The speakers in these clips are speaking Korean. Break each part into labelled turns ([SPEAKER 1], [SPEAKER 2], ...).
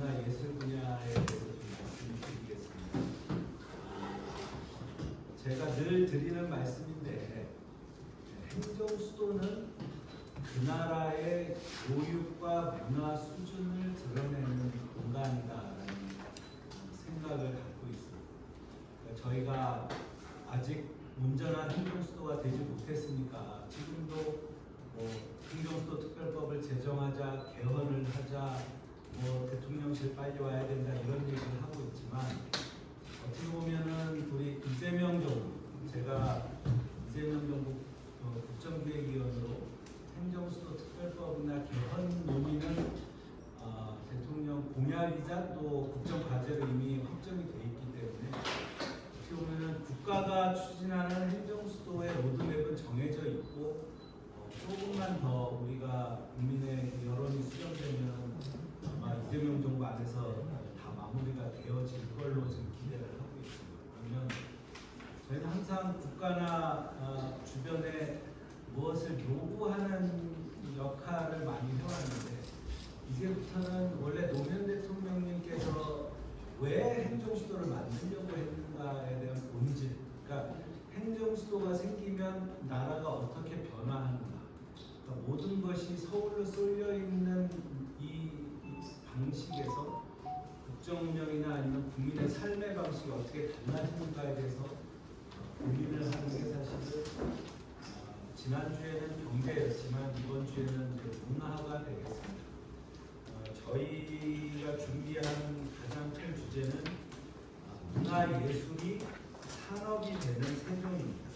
[SPEAKER 1] 문화예술 분야에 대해서 좀 말씀드리겠습니다. 제가 늘 드리는 말씀인데 행정수도는 그 나라의 교육과 문화 수준을 드러내는 공간이다라는 생각을 갖고 있습니다. 그러니까 저희가 아직 온전한 행정수도가 되지 못했으니까 지금도 행정수도 특별법을 제정하자, 개헌을 하자, 대통령실 빨리 와야 된다 이런 얘기를 하고 있지만 어떻게 보면은 우리 이재명 정부, 제가 이재명 정부 국정기획위원으로 행정수도 특별법이나 개헌 논의는 대통령 공약이자 또 국정과제로 이미 확정이 돼 있기 때문에 어떻게 보면은 국가가 추진하는 행정수도의 로드맵은 정해져 있고 조금만 더 우리가 국민의 여론이 수렴되면 아마 이재명 정부 안에서 다 마무리가 되어질 걸로 지금 기대를 하고 있습니다. 그러면 저희는 항상 국가나 주변에 무엇을 요구하는 역할을 많이 해왔는데 이제부터는 원래 노무현 대통령님께서 왜 행정수도를 만들려고 했는가에 대한 본질, 그러니까 행정수도가 생기면 나라가 어떻게 변화하는가, 그러니까 모든 것이 서울로 쏠려 있는 이 방식에서 국정운영이나 아니면 국민의 삶의 방식이 어떻게 달라지는가에 대해서 고민을 하는 게 사실은 지난주에는 경제였지만 이번 주에는 문화가 되겠습니다. 저희가 준비한 가장 큰 주제는 문화예술이 산업이 되는 세종입니다.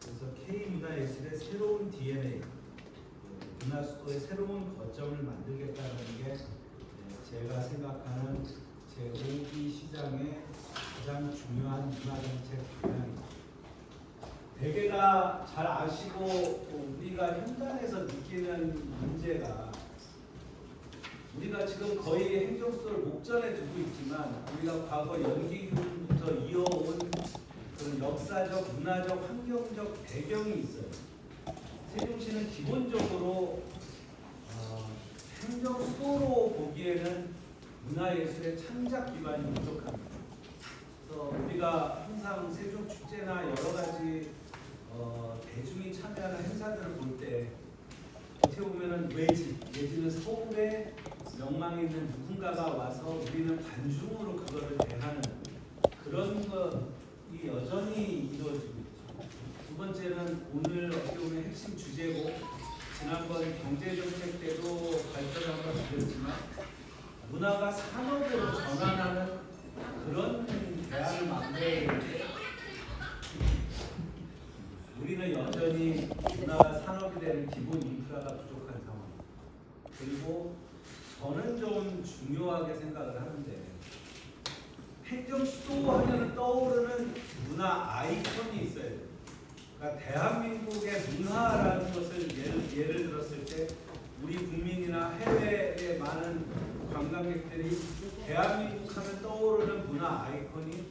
[SPEAKER 1] 그래서 K문화예술의 새로운 DNA, 문화수도의 새로운 거점을 만들겠다는 게 제가 생각하는 제5기 시장의 가장 중요한 문화정책 방향입니다. 대개가 잘 아시고 우리가 현장에서 느끼는 문제가 우리가 지금 거의 행정수도를 목전에 두고 있지만 우리가 과거 연기군부터 이어온 그런 역사적, 문화적, 환경적 배경이 있어요. 세종시는 기본적으로 행정수도로 보기에는 문화예술의 창작 기반이 부족합니다. 그래서 우리가 항상 세종축제나 여러 가지 대중이 참여하는 행사들을 볼 때 어떻게 보면은 내지는 서울에 명망 있는 누군가가 와서 우리는 관중으로 그거를 대하는 그런 것이 여전히 이루어지고 있죠. 두 번째는 오늘 어떻게 보면 핵심 주제고 지난번 경제정책 때도 발표를 한번 드렸지만 문화가 산업으로 전환하는 그런 대안을 만들어야 되는데 우리는 여전히 문화가 산업이 되는 기본 인프라가 부족한 상황입니다. 그리고 저는 좀 중요하게 생각을 하는데 행정수도 하면 떠오르는 문화 아이콘이 있어야 돼요. 그러니까 대한민국의 문화라는 것을 예를 들었을 때 우리 국민이나 해외의 많은 관광객들이 대한민국 하면 떠오르는 문화 아이콘이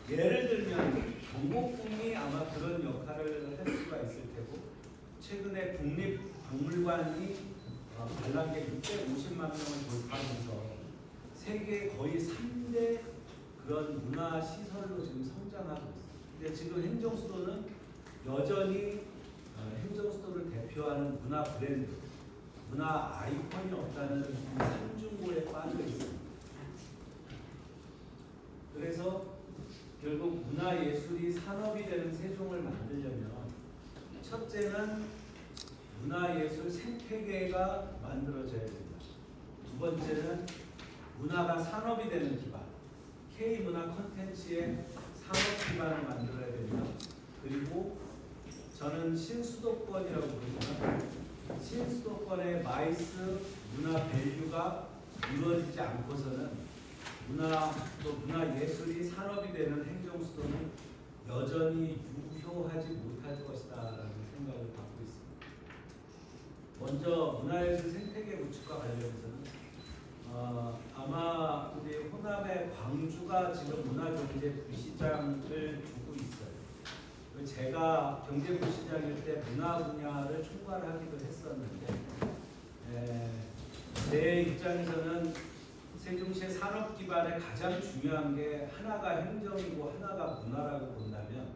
[SPEAKER 1] 예를 들면 경복궁이 아마 그런 역할을 할 수가 있을 테고 최근에 국립박물관이 관람객 650만 명을 돌파하면서 세계 거의 3대 그런 문화 시설로 지금 성장하고 있습니다. 근데 지금 행정수도는 여전히 행정수도를 대표하는 문화 브랜드, 문화 아이콘이 없다는 산중고에 빠져 있습니다. 그래서 결국 문화예술이 산업이 되는 세종을 만들려면 첫째는 문화예술 생태계가 만들어져야 됩니다. 두 번째는 문화가 산업이 되는 기반, K문화 콘텐츠의 산업 기반을 만들어야 됩니다. 그리고 저는 신수도권이라고 부르지만 신수도권의 마이스 문화 밸류가 이루어지지 않고서는 또 문화예술이 산업이 되는 행정수도는 여전히 유효하지 못할 것이다라는 생각을 갖고 있습니다. 먼저 문화예술 생태계 구축과 관련해서는 아마 우리 호남의 광주가 지금 문화경제 부시장을 두고 있어요. 제가 경제부시장일 때 문화 분야를 총괄하기도 했었는데 제 입장에서는 세종시의 산업 기반에 가장 중요한 게 하나가 행정이고 하나가 문화라고 본다면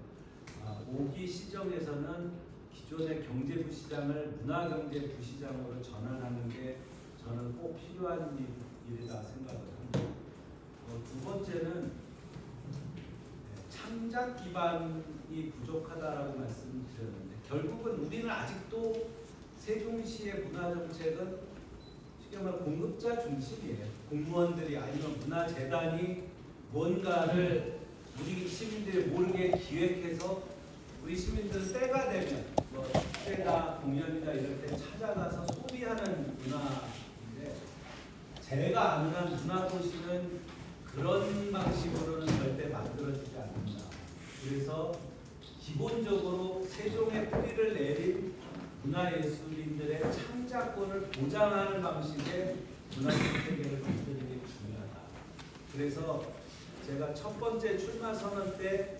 [SPEAKER 1] 5기 시정에서는 기존의 경제부시장을 문화경제부시장으로 전환하는 게 저는 꼭 필요한 일이다 생각을 합니다. 두 번째는 창작 기반이 부족하다라고 말씀드렸는데 결국은 우리는 아직도 세종시의 문화정책은 쉽게 말해 공급자 중심이에요. 공무원들이 아니면 문화재단이 뭔가를 우리 시민들이 모르게 기획해서 우리 시민들은 때가 되면 뭐 축제다 공연이다 이럴 때 찾아가서 소비하는 문화인데 제가 아는 한 문화도시는 그런 방식으로는 절대 만들어지지 않는다. 그래서 기본적으로 세종의 뿌리를 내린 문화예술인들의 창작권을 보장하는 방식의 문화생태계를 만드는 게 중요하다. 그래서 제가 첫 번째 출마 선언 때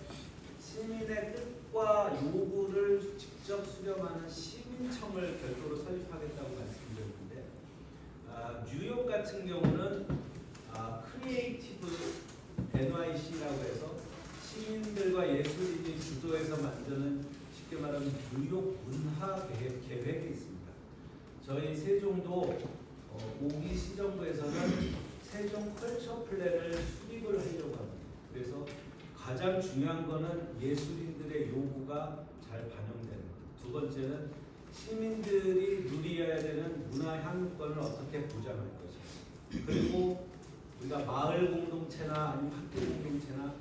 [SPEAKER 1] 시민의 뜻과 요구를 직접 수렴하는 시민청을 별도로 설립하겠다고 말씀드렸는데 뉴욕 같은 경우는 크리에이티브 NYC라고 해서 시민들과 예술인이 주도해서 만드는 쉽게 말하면 뉴욕 문화 계획이 있습니다. 저희 세종도 5기 시정부에서는 세종 컬처 플랜을 수립을 하려고 합니다. 그래서 가장 중요한 거는 예술인들의 요구가 잘 반영되는 것. 두 번째는 시민들이 누려야 되는 문화 향유권을 어떻게 보장할 것인가. 그리고 우리가 마을 공동체나 아니면 학교 공동체나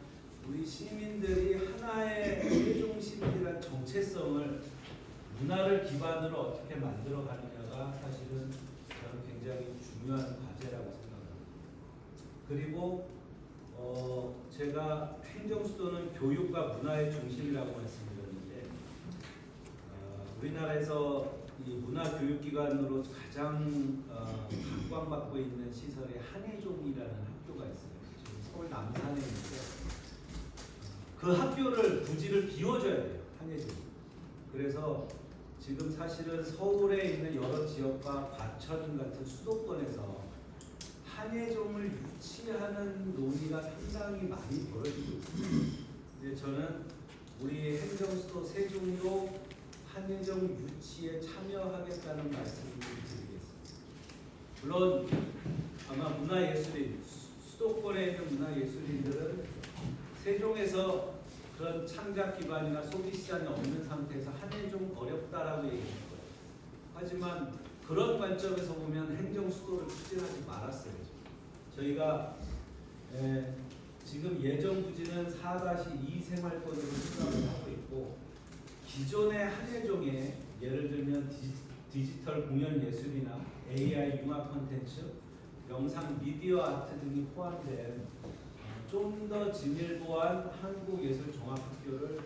[SPEAKER 1] 우리 시민들이 하나의 세종 시민이라는 정체성을 문화를 기반으로 어떻게 만들어 가느냐가 사실은 저는 굉장히 중요한 과제라고 생각합니다. 그리고 제가 행정수도는 교육과 문화의 중심이라고 말씀드렸는데 우리나라에서 이 문화교육기관으로 가장 각광받고 있는 시설이 한예종이라는 학교가 있어요. 지금 서울 남산에 있는데 그 학교를 부지를 비워줘야 돼요. 한예종. 그래서 지금 사실은 서울에 있는 여러 지역과 과천 같은 수도권에서 한예종을 유치하는 논의가 상당히 많이 벌어지고 있습니다. 근데 저는 우리 행정수도 세종도 한예종 유치에 참여하겠다는 말씀을 드리겠습니다. 물론 아마 문화예술인, 수도권에 있는 문화예술인들은 세종에서 그런 창작 기반이나 소비 시장이 없는 상태에서 한예종 어렵다라고 얘기할 거예요. 하지만 그런 관점에서 보면 행정수도를 추진하지 말았어요. 저희가 지금 예정 부지는 4-2 생활권으로 수납을 하고 있고 기존의 한예종에 예를 들면 디지털 공연 예술이나 AI 융합 콘텐츠, 영상 미디어 아트 등이 포함된 좀 더 진일보한 한국예술종합학교를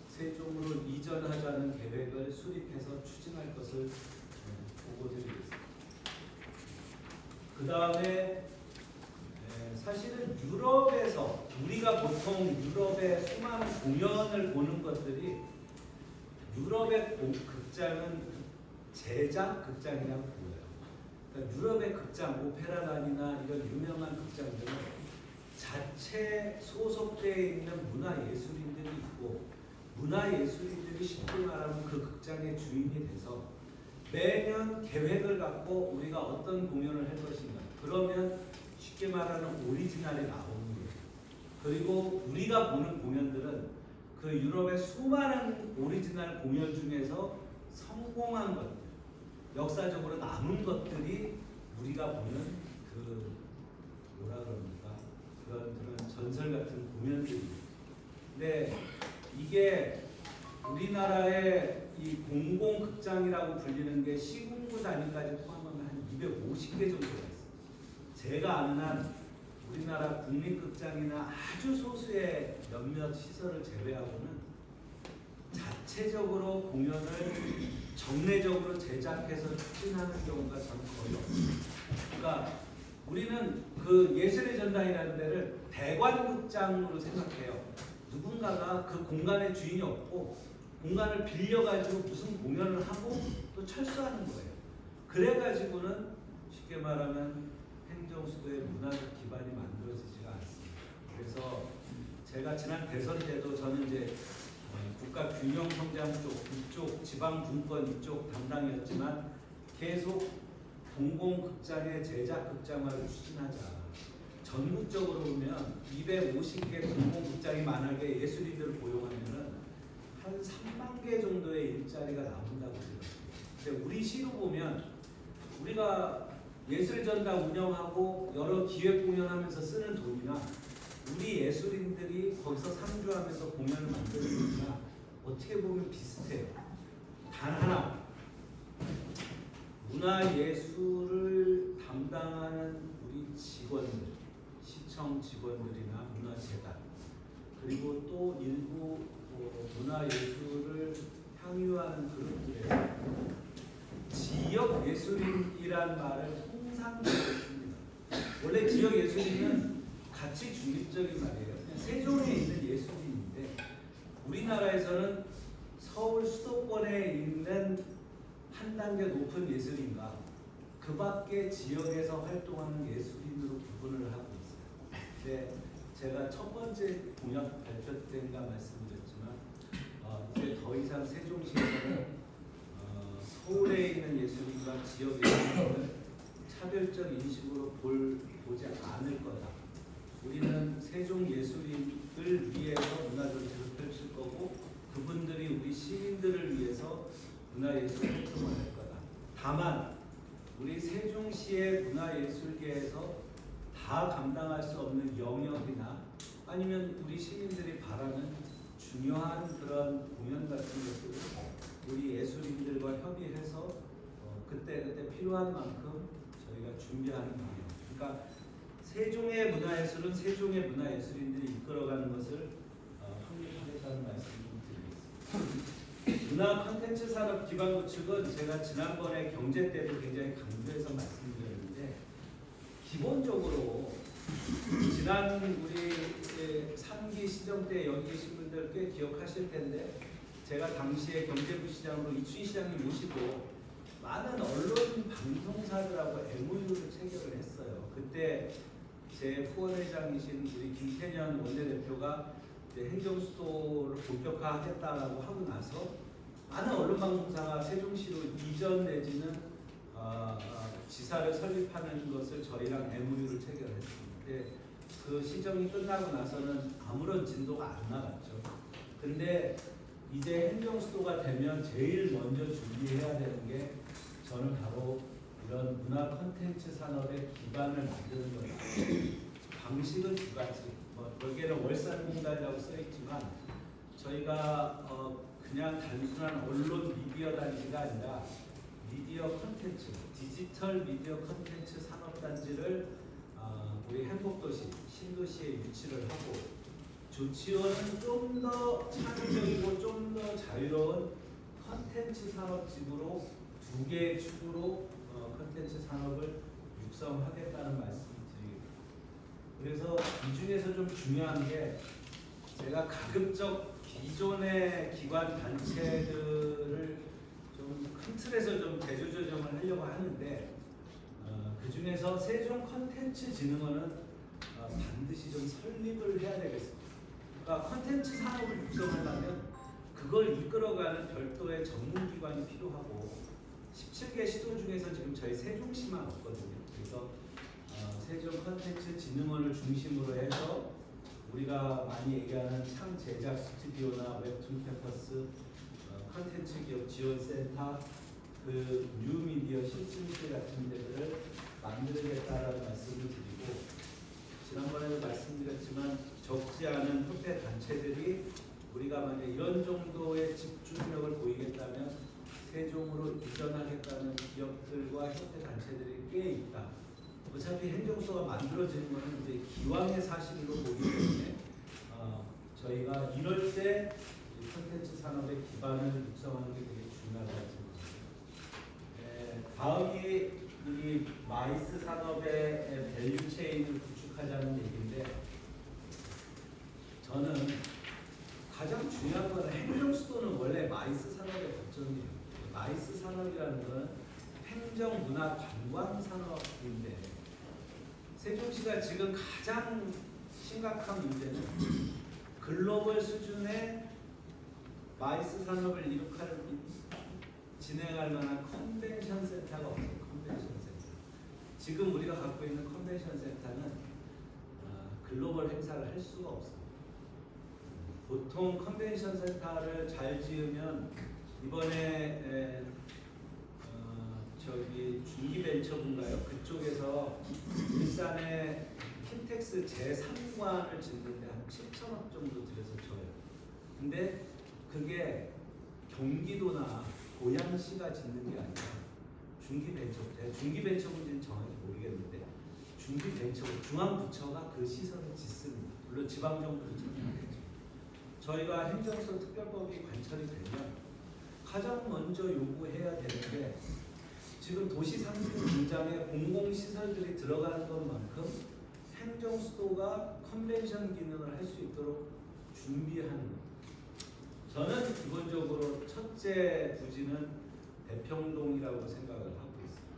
[SPEAKER 1] 세종으로 이전하자는 계획을 수립해서 추진할 것을 보고드리겠습니다. 그 다음에 사실은 유럽에서 우리가 보통 유럽의 수많은 공연을 보는 것들이 유럽의 극장은 제작 극장이라고 보여요. 그러니까 유럽의 극장, 오페라단이나 이런 유명한 극장들은 자체 소속되어 있는 문화예술인들이 있고 문화예술인들이 쉽게 말하면 그 극장의 주인이 돼서 매년 계획을 갖고 우리가 어떤 공연을 할 것인가. 그러면 쉽게 말하는 오리지널이 나오는 거예요. 그리고 우리가 보는 공연들은 그 유럽의 수많은 오리지널 공연 중에서 성공한 것들, 역사적으로 남은 것들이 우리가 보는 그 뭐라 그럽니까? 그런 전설 같은 공연들입니다. 근데 이게 우리나라의 이 공공극장이라고 불리는 게 시군구 단위까지 포함하면 한 250개 정도가 있습니다. 제가 아는 한 우리나라 국립극장이나 아주 소수의 몇몇 시설을 제외하고는 자체적으로 공연을 정례적으로 제작해서 추진하는 경우가 저는 거의 없습니다. 그러니까 우리는 그 예술의 전당이라는 데를 대관극장으로 생각해요. 누군가가 그 공간의 주인이 없고 공간을 빌려가지고 무슨 공연을 하고 또 철수하는 거예요. 그래가지고는 쉽게 말하면 행정수도의 문화적 기반이 만들어지지가 않습니다. 그래서 제가 지난 대선 때도 저는 이제 국가 균형 성장 쪽, 이쪽 지방 분권 이쪽 담당이었지만 계속 공공극장의 제작 극장화를 추진하자. 전국적으로 보면 250개 공공극장이 만약에 예술인들을 고용하면은 한 3만 개 정도의 일자리가 나온다고 생각합니다. 근데 우리 시로 보면 우리가 예술전당 운영하고 여러 기획 공연하면서 쓰는 돈이나 우리 예술인들이 거기서 상주하면서 공연을 만드는 돈이나 어떻게 보면 비슷해요. 단 하나, 문화예술을 담당하는 우리 직원들, 시청 직원들이나 문화재단, 그리고 또 일부 문화예술을 향유하는 그룹들의 지역 예술인이란 말을 통상 쓰습니다. 원래 지역 예술인은 가치 중립적인 말이에요. 그냥 세종에 있는 예술인인데 우리나라에서는 서울 수도권에 있는 한 단계 높은 예술인과 그 밖의 지역에서 활동하는 예술인으로 구분을 하고 있어요. 근데 제가 첫 번째 공약 발표 때인가 말씀드렸지만 이제 더 이상 세종시에서는 서울에 있는 예술인과 지역 예술인을 차별적 인식으로 보지 않을 거다. 우리는 세종 예술인을 위해서 문화정책을 펼칠 거고 그분들이 우리 시민들을 위해서 문화예술 활동을 할 거다. 다만 우리 세종시의 문화예술계에서 다 감당할 수 없는 영역이나 아니면 우리 시민들이 바라는 중요한 그런 공연 같은 것들을 우리 예술인들과 협의해서 그때 필요한 만큼 저희가 준비하는 거예요. 그러니까 세종의 문화예술은 세종의 문화예술인들이 이끌어가는 것을 확립하겠다는 말씀을 드리겠습니다. 문화 콘텐츠 산업 기반 구축은 제가 지난번에 경제 때도 굉장히 강조해서 말씀드렸는데 기본적으로 지난 우리 3기 시정 때 여기 계신 분들 꽤 기억하실 텐데 제가 당시에 경제부 시장으로 이춘희 시장님 모시고 많은 언론 방송사들하고 MOU를 체결을 했어요. 그때 제 후원회장이신 우리 김태년 원내대표가 이제 행정수도를 본격화하겠다라고 하고 나서 많은 언론방송사가 세종시로 이전 내지는 지사를 설립하는 것을 저희랑 MOU를 체결했습니다. 근데 그 시정이 끝나고 나서는 아무런 진도가 안 나갔죠. 근데 이제 행정수도가 되면 제일 먼저 준비해야 되는 게 저는 바로 이런 문화 콘텐츠 산업의 기반을 만드는 거예요. 방식은 두 가지. 여기에는 월산공단이라고 써있지만 저희가 그냥 단순한 언론 미디어 단지가 아니라 미디어 콘텐츠, 디지털 미디어 콘텐츠 산업단지를 우리 행복도시, 신도시에 유치를 하고 조치원은 좀 더 창의적이고 좀 더 자유로운 콘텐츠 산업지구로 두 개의 축으로 콘텐츠 산업을 육성하겠다는 말씀을 드립니다. 그래서 이 중에서 좀 중요한 게 제가 가급적 기존의 기관 단체들을 좀 큰 틀에서 좀 대조조정을 하려고 하는데 그 중에서 세종 콘텐츠진흥원은 반드시 좀 설립을 해야 되겠습니다. 그러니까 콘텐츠 산업을 육성하려면 그걸 이끌어가는 별도의 전문기관이 필요하고 17개 시도 중에서 지금 저희 세종시만 없거든요. 그래서 세종 콘텐츠진흥원을 중심으로 해서 우리가 많이 얘기하는 창제작 스튜디오나 웹툰 캠퍼스, 콘텐츠 기업 지원센터, 그 뉴미디어 실증실 같은 데들을 만들겠다라는 말씀을 드리고 지난번에도 말씀드렸지만 적지 않은 협회 단체들이 우리가 만약 이런 정도의 집중력을 보이겠다면 세종으로 이전하겠다는 기업들과 협회 단체들이 꽤 있다. 어차피 행정소가 만들어지는 것은 이제 기왕의 사실로 보기 때문에 저희가 이럴 때 콘텐츠 산업의 기반을 육성하는 게 되게 중요하다고 생각합니다. 다음이 우리 마이스 산업의 밸류 체인을 구축하자는 얘기인데 저는 가장 중요한 건 행정수도는 원래 마이스 산업의 거점이에요. 마이스 산업이라는 건 행정, 문화, 관광 산업인데 세종시가 지금 가장 심각한 문제는 글로벌 수준의 마이스 산업을 진행할 만한 컨벤션 센터가 없어요. 컨벤션 센터. 지금 우리가 갖고 있는 컨벤션 센터는 글로벌 행사를 할 수가 없어요. 보통 컨벤션 센터를 잘 지으면 이번에 저기 중기벤처부인가요? 그쪽에서 일산에 킨텍스 제3관을 짓는데 한 7천억 정도 들여서 줘요. 근데 그게 경기도나 고양시가 짓는 게 아니라 중기벤처부인지는 정확히 모르겠는데 중기벤처부 중앙부처가 그 시설을 짓습니다. 물론 지방정부도 참여하겠죠. 저희가 행정서 특별법이 관철이 되면 가장 먼저 요구해야 되는 게 지금 도시 상승 공장에 공공시설들이 들어가는 것만큼 행정수도가 컨벤션 기능을 할 수 있도록 준비하는 것. 저는 기본적으로 첫째 부지는 대평동이라고 생각을 하고 있습니다.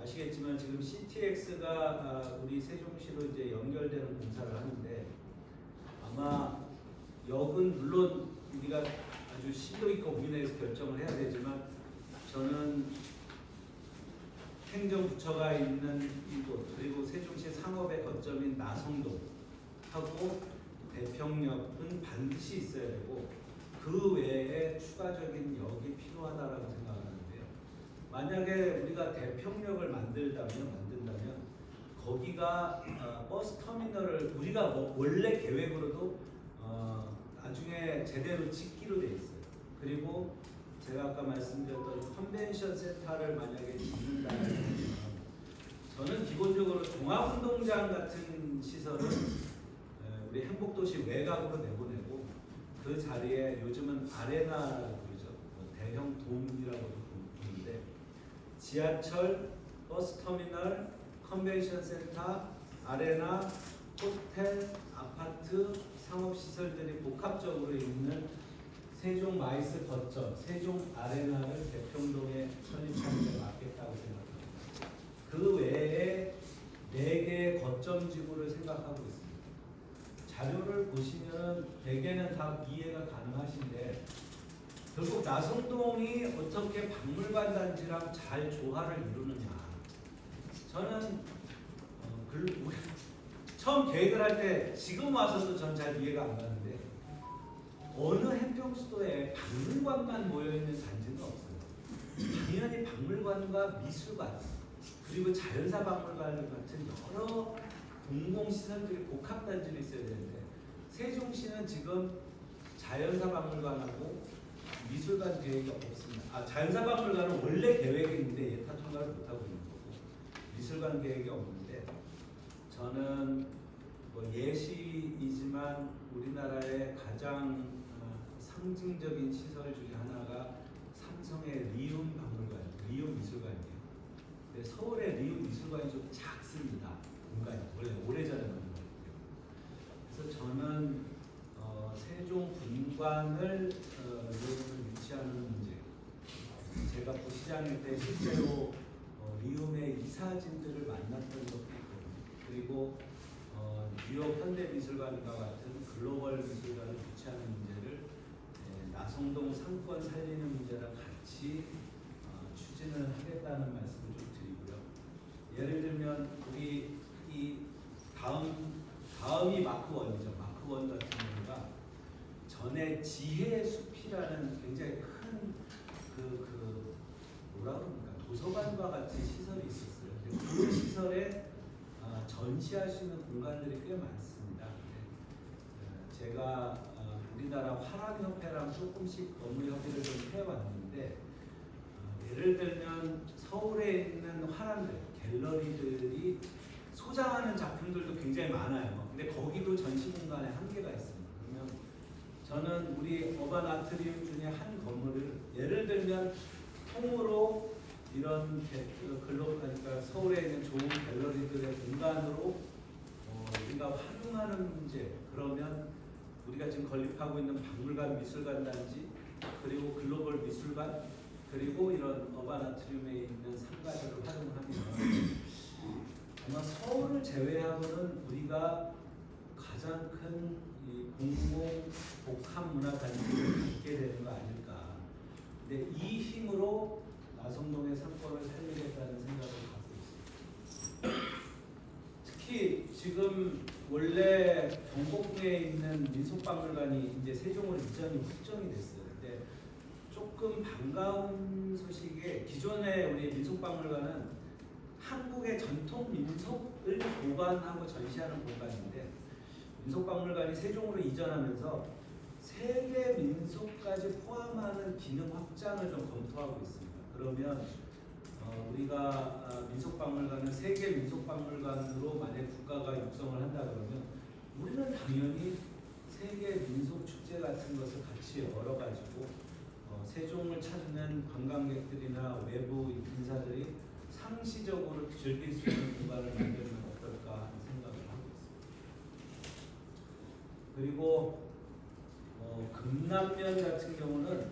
[SPEAKER 1] 아시겠지만 지금 CTX가 우리 세종시로 이제 연결되는 공사를 하는데 아마 역은 물론 우리가 아주 심도 있고 고민해서 결정을 해야 되지만 저는 행정부처가 있는 이곳 그리고 세종시 상업의 거점인 나성동하고 대평역은 반드시 있어야 되고 그 외에 추가적인 역이 필요하다라고 생각하는데요. 만약에 우리가 대평역을 만든다면 거기가 버스 터미널을 우리가 원래 계획으로도 나중에 제대로 짓기로 돼 있어요. 그리고 제가 아까 말씀드렸던 컨벤션 센터를 만약에 짓는다면 저는 기본적으로 종합운동장 같은 시설은 우리 행복도시 외곽으로 내보내고 그 자리에 요즘은 아레나라고 부르죠. 대형 돔이라고도 부르는데 지하철, 버스터미널, 컨벤션 센터, 아레나, 호텔, 아파트, 상업시설들이 복합적으로 있는 세종 마이스 거점, 세종 아레나를 대평동에 설립하는 게 맞겠다고 생각합니다. 그 외에 4개의 거점 지구를 생각하고 있습니다. 자료를 보시면 대개는 다 이해가 가능하신데 결국 나성동이 어떻게 박물관 단지랑 잘 조화를 이루느냐. 저는 처음 계획을 할 때 지금 와서도 전 잘 이해가 안 가는데 어느 행정수도에 박물관만 모여있는 단지는 없어요. 당연히 박물관과 미술관 그리고 자연사 박물관 같은 여러 공공시설들이 복합단지로 있어야 되는데 세종시는 지금 자연사 박물관하고 미술관 계획이 없습니다. 자연사 박물관은 원래 계획이 있는데 예타 통과를 못하고 있는 거고 미술관 계획이 없는데 저는 예시이지만 우리나라의 가장 상징적인 시설 중에 하나가 삼성의 리움 박물관, 리움 미술관이에요. 근데 서울의 리움 미술관이 좀 작습니다. 공간이 원래 오래전에 만든 거예요. 그래서 저는 세종 분관을 유치하는 문제. 제가 부시장일 때 실제로 리움의 이사진들을 만났던 것도 있거든요. 그리고 뉴욕 현대미술관과 같은 글로벌 미술관을 유치하는 문제를 나성동 상권 살리는 문제랑 같이 추진을 하겠다는 말씀을 좀 드리고요. 예를 들면 우리 이 다음이 마크 1이죠. 마크 1 같은 경우가 전에 지혜의 숲이라는 굉장히 큰 뭐라 그럽니까 도서관과 같은 시설이 있었어요. 그 시설에 전시할 수 있는 공간들이 꽤 많습니다. 제가 우리나라 화랑협회랑 조금씩 업무 협의를 좀 해왔는데 예를 들면 서울에 있는 화랑들, 갤러리들이 소장하는 작품들도 굉장히 많아요. 근데 거기도 전시 공간에 한계가 있습니다. 그러면 저는 우리 어반 아트리움 중에 한 건물을 예를 들면 통으로 이런 그러니까 서울에 있는 좋은 갤러리들의 공간으로 우리가 활용하는 문제. 그러면 우리가 지금 건립하고 있는 박물관, 미술관 단지, 그리고 글로벌 미술관, 그리고 이런 어반 아트리움에 있는 상가들을 활용하면 아마 서울을 제외하고는 우리가 가장 큰 이 공공 복합 문화 단지를 갖게 되는 거 아닐까. 근데 이 힘으로 나성동의 상권을 살리겠다는 생각을 갖고 있습니다. 특히 지금 원래 경복궁에 있는 민속박물관이 이제 세종으로 이전이 확정이 됐어요. 근데 조금 반가운 소식에 기존에 우리 민속박물관은 한국의 전통 민속을 보관하고 전시하는 공간인데 민속박물관이 세종으로 이전하면서 세계 민속까지 포함하는 기능 확장을 좀 검토하고 있습니다. 그러면 우리가 민속박물관을 세계 민속박물관으로 만약 국가가 육성을 한다 그러면 우리는 당연히 세계 민속축제 같은 것을 같이 열어가지고 세종을 찾는 관광객들이나 외부 인사들이 상시적으로 즐길 수 있는 공간을 만들면 어떨까 하는 생각을 하고 있습니다. 그리고 금남면 같은 경우는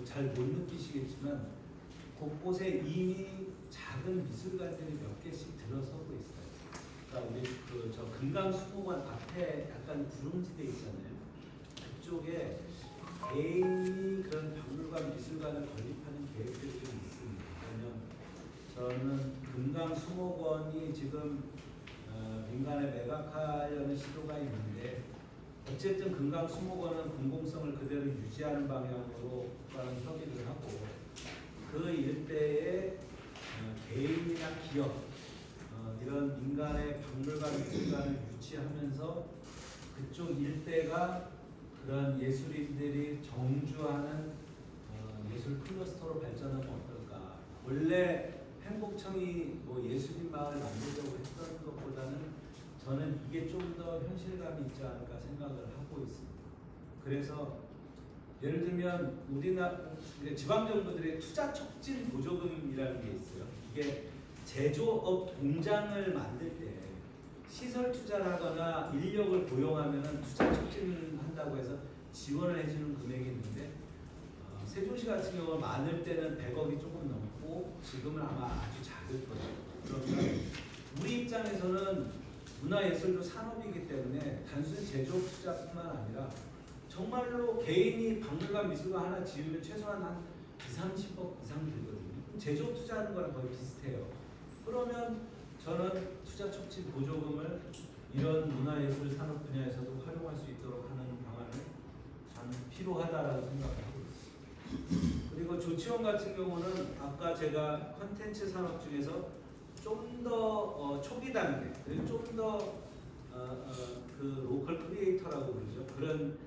[SPEAKER 1] 잘 못 느끼시겠지만 곳곳에 이미 작은 미술관들이 몇 개씩 들어서고 있어요. 그러니까 우리 저 금강수목원 앞에 약간 구름지대 있잖아요. 그쪽에 개인이 그런 박물관 미술관을 건립하는 계획들이 좀 있습니다. 왜냐면 저는 금강수목원이 지금 민간에 매각하려는 시도가 있는데 어쨌든 금강수목원은 공공성을 그대로 유지하는 방향으로 국가랑 협의를 하고 그 일대에 개인이나 기업 이런 민간의 박물관 미술관을 유치하면서 그쪽 일대가 그런 예술인들이 정주하는 예술 클러스터로 발전하면 어떨까. 원래 행복청이 뭐 예술인 마을 만들려고 했던 것보다는 저는 이게 좀 더 현실감이 있지 않을까 생각을 하고 있습니다. 그래서 예를 들면 우리나라 지방정부들의 투자 촉진 보조금이라는 게 있어요. 이게 제조업 공장을 만들 때 시설 투자를 하거나 인력을 고용하면 투자 촉진한다고 해서 지원을 해주는 금액이 있는데 세종시 같은 경우는 많을 때는 100억이 조금 넘고 지금은 아마 아주 작을 거예요. 그러면 우리 입장에서는 문화예술도 산업이기 때문에 단순 제조업 투자뿐만 아니라 정말로 개인이 박물관 미술관 하나 지으면 최소한 한 2~30억 이상 들거든요. 제조업 투자하는 거랑 거의 비슷해요. 그러면 저는 투자 촉진 보조금을 이런 문화예술 산업 분야에서도 활용할 수 있도록 하는 방안을 참 필요하다라고 생각을 하고 있습니다. 그리고 조치원 같은 경우는 아까 제가 컨텐츠 산업 중에서 좀 더 초기 단계, 그리고 좀 더 그 로컬 크리에이터라고 부르죠. 그런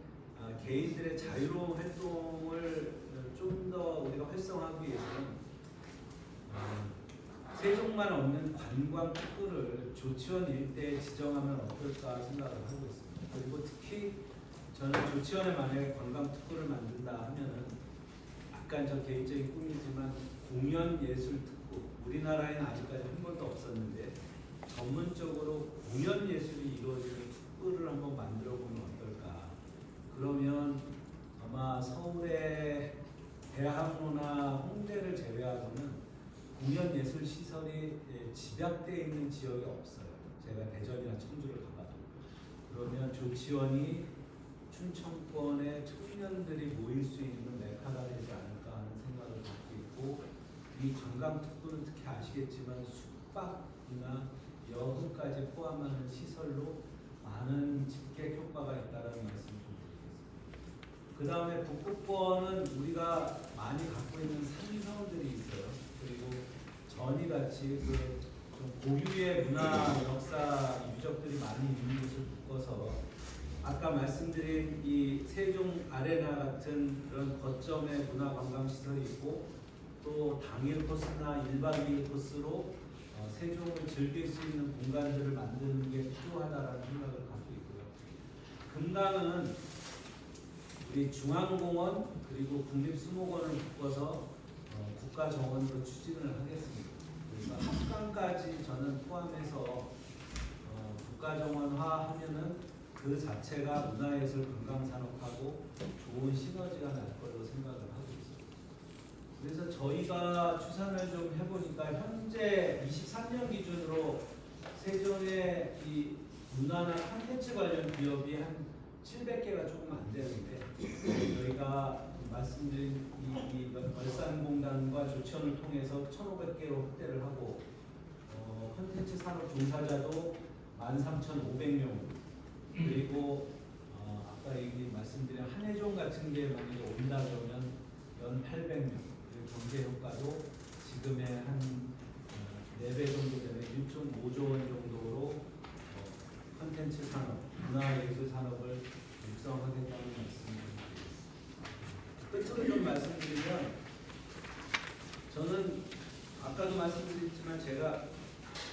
[SPEAKER 1] 개인들의 자유로운 활동을 좀 더 우리가 활성화하기 위해서는 세종만 없는 관광 특구를 조치원 일대에 지정하면 어떨까 생각을 하고 있습니다. 그리고 특히 저는 조치원에 만약에 관광 특구를 만든다 하면은 약간 저 개인적인 꿈이지만 공연 예술 특구, 우리나라에는 아직까지 한 번도 없었는데 전문적으로 공연 예술이 이루어지는 특구를 한번 만들어 보면 어떨까. 그러면 아마 서울의 대학로나 홍대를 제외하고는 공연 예술 시설이 집약되어 있는 지역이 없어요. 제가 대전이나 청주를 가봐도. 그러면 조치원이 춘천권의 청년들이 모일 수 있는 메카가 되지 않을까 하는 생각을 갖고 있고, 이 관광특구는 특히 아시겠지만 숙박이나 여흥까지 포함하는 시설로 많은 집객 효과가 있다는 말씀 좀 드리겠습니다. 그 다음에 북극권은 우리가 많이 갖고 있는 산성들이 있어요. 그리고 전이같이 좀 고유의 문화 역사 유적들이 많이 있는 곳을 묶어서 아까 말씀드린 이 세종 아레나 같은 그런 거점의 문화 관광 시설이 있고 또 당일 코스나 1박 2일 코스로 세종을 즐길 수 있는 공간들을 만드는 게 필요하다라는 생각을 갖고 있고요. 금강은 우리 중앙공원 그리고 국립수목원을 묶어서 국가정원으로 추진을 하겠습니다. 그래서 합강까지 저는 포함해서 국가정원화 하면은 그 자체가 문화예술 관광산업하고 좋은 시너지가 날 거라고 생각을 하고 있습니다. 그래서 저희가 추산을 좀 해보니까 현재 23년 기준으로 세종의 이 문화나 콘텐츠 관련 기업이 한 700개가 조금 안 되는데 저희가 말씀드린 이 월산공단과 조치원을 통해서 1,500개로 확대를 하고 콘텐츠 산업 종사자도 13,500명 그리고 아까 얘기 말씀드린 한해종 같은 게 만약에 온다 그러면 연 800명 그리고 경제 효과도 지금의 한 4배 정도 되는 1.5조 원 정도로 콘텐츠 산업, 문화예술 산업을 육성하겠다는 말씀입니다. 끝으로 좀 말씀드리면 저는 아까도 말씀드렸지만 제가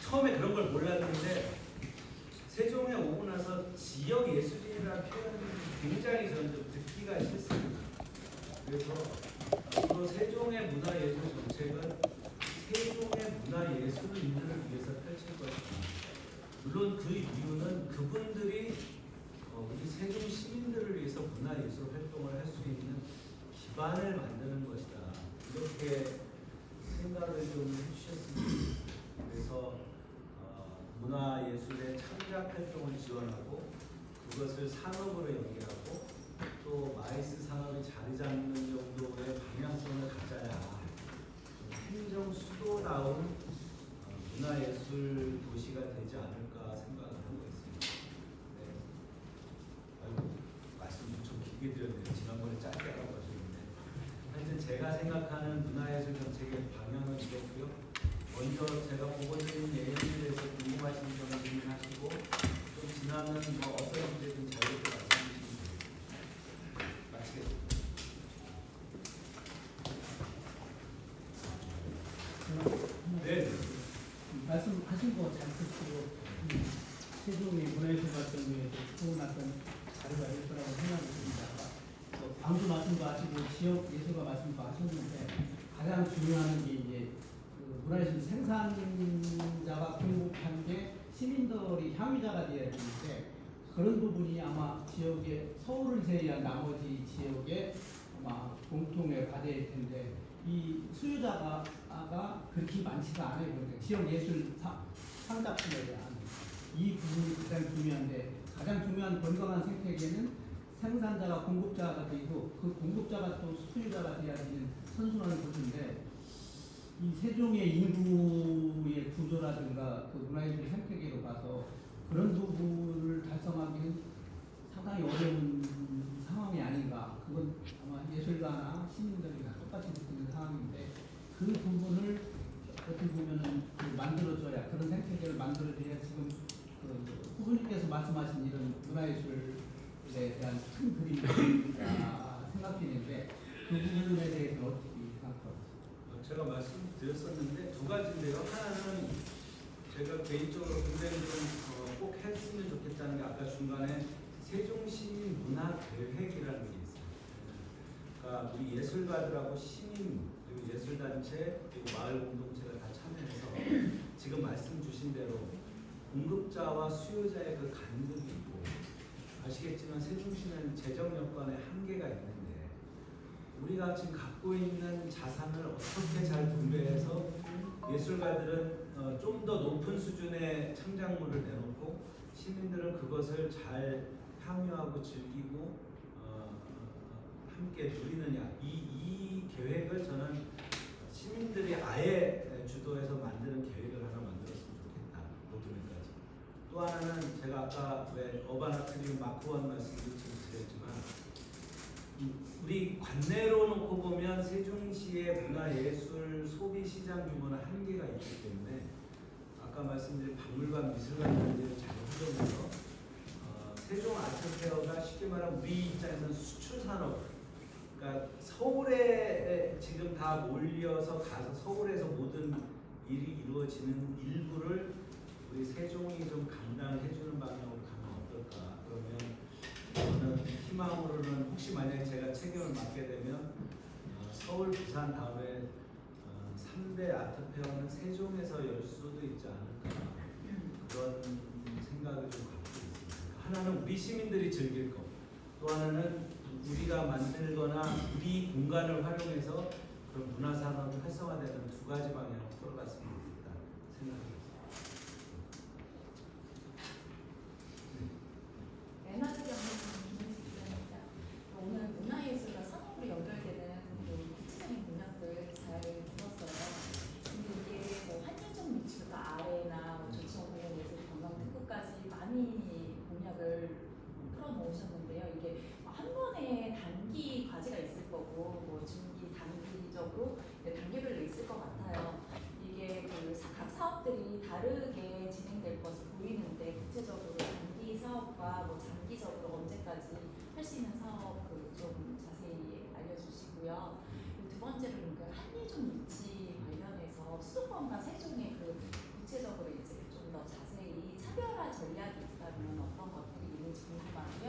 [SPEAKER 1] 처음에 그런 걸 몰랐는데 세종에 오고 나서 지역 예술이라는 표현이 굉장히 저는 좀 듣기가 싫습니다. 그래서 앞으로 세종의 문화예술 정책은 세종의 문화예술인들을 위해서 펼칠 것입니다. 물론 그 이유는 그분들이 우리 세종 시민들을 위해서 문화예술 활동을 할 수 있는 기반을 만드는 것이다. 이렇게 생각을 좀 해주셨으면 좋겠습니다. 그래서 문화예술의 창작 활동을 지원하고 그것을 산업으로 연계하고 또 마이스 산업이 자리 잡는 정도의 방향성을 가져야 행정 수도다운 문화예술 도시가 되지 않을까 생각을 하고 있습니다. 네. 아이고, 말씀 좀 길게 드렸네요. 지난번에 짧게 하라고 하셨는데 하여튼 제가 생각하는 문화예술 정책의 방향은 이렇고요. 먼저 제가 보고 있는 내용에 대해서 궁금하신 점을 질문하시고 좀 지나면 어떤 문제든 자유롭게 말씀해주시면 됩니다. 마치겠습니다. 네.
[SPEAKER 2] 말씀하신 거 잘 듣고 세종의 문화예술 활동에 수고났던 자료가 될 거라고 생각이 듭니다. 방금 말씀도 하시고 지역 예술가 말씀도 하셨는데 가장 중요한 게 이제 문화예술 생산자가 공급한 게 시민들이 향유자가 되어야 되는데 그런 부분이 아마 지역에 서울을 제외한 나머지 지역에 아마 공통의 과제일 텐데 이 수요자가 그렇게 많지가 않아요. 그러니까 지역 예술 상작품에 대한 이 부분이 가장 중요한데 가장 중요한 건강한 생태계는 생산자가 공급자가 되고 그 공급자가 또 수요자가 되어야 되는 선순환을 거는데 이 세종의 인구의 구조라든가 그 문화예술 생태계로 봐서 그런 부분을 달성하기는 상당히 어려운 상황이 아닌가. 그건 아마 예술가나 시민들이 다 똑같이 느끼는 상황인데 그 부분을 어떻게 보면은 만들어줘야 그런 생태계를 만들어줘야 지금 그 후보님께서 말씀하신 이런 문화예술에 대한 큰 그림이다 생각되는데 그 부분에 대해서 어떻게 생각하세요?
[SPEAKER 1] 제가 말씀드렸었는데 두 가지인데요. 하나는 제가 개인적으로 굉장히 좀 꼭 했으면 좋겠다는 게 아까 중간에 세종시민 문화계획이라는 게 있어요. 그러니까 우리 예술가들하고 시민 그리고 예술단체 그리고 마을 공동체가 다 참여해서 지금 말씀 주신 대로 공급자와 수요자의 그 간극이 있고 아시겠지만 세종시는 재정 여건에 한계가 있는데 우리가 지금 갖고 있는 자산을 어떻게 잘 분배해서 예술가들은 좀 더 높은 수준의 창작물을 내놓고 시민들은 그것을 잘 향유하고 즐기고 함께 누리느냐 이 계획을 저는 시민들이 아예 주도해서 만드는 계획을 하나 만들었으면 좋겠다. 모두까지. 또 하나는 제가 아까 왜 어바나트리움 마크 원 말씀도 드렸지만 우리 관내로 놓고 보면 세종시의 문화예술 소비 시장 규모는 한계가 있기 때문에 아까 말씀드린 박물관 미술관 문제를 잘 풀어내서 세종 아트페어가 쉽게 말하면 우리 입장에서는 수출 산업 그러니까 서울에 지금 다 몰려서 가서 서울에서 모든 일이 이루어지는 일부를 우리 세종이 좀 감당해주는 방향으로 가면 어떨까. 그러면 저는 희망으로는 혹시 만약에 제가 책임을 맡게 되면 서울, 부산 다음에 3대 아트페어는 세종에서 열 수도 있지 않을까 그런 생각을 좀 갖고 있습니다. 하나는 우리 시민들이 즐길 거, 또 하나는 우리가 만들거나 우리 공간을 활용해서 그런 문화산업이 활성화되는 두 가지 방향으로 돌아갔으면 좋겠다 생각합니다.
[SPEAKER 3] 방향으로 단계별로 있을 것 같아요. 이게 각 사업들이 다르게 진행될 것으로 보이는데 구체적으로 단기 사업과 뭐 장기적으로 언제까지 할 수 있는 사업 좀 자세히 알려주시고요. 두 번째로는 한예종 유치 관련해서 수도권과 세종의 구체적으로 이제 좀 더 자세히 차별화 전략이 있다면 어떤 것들이 있는지 궁금하고요.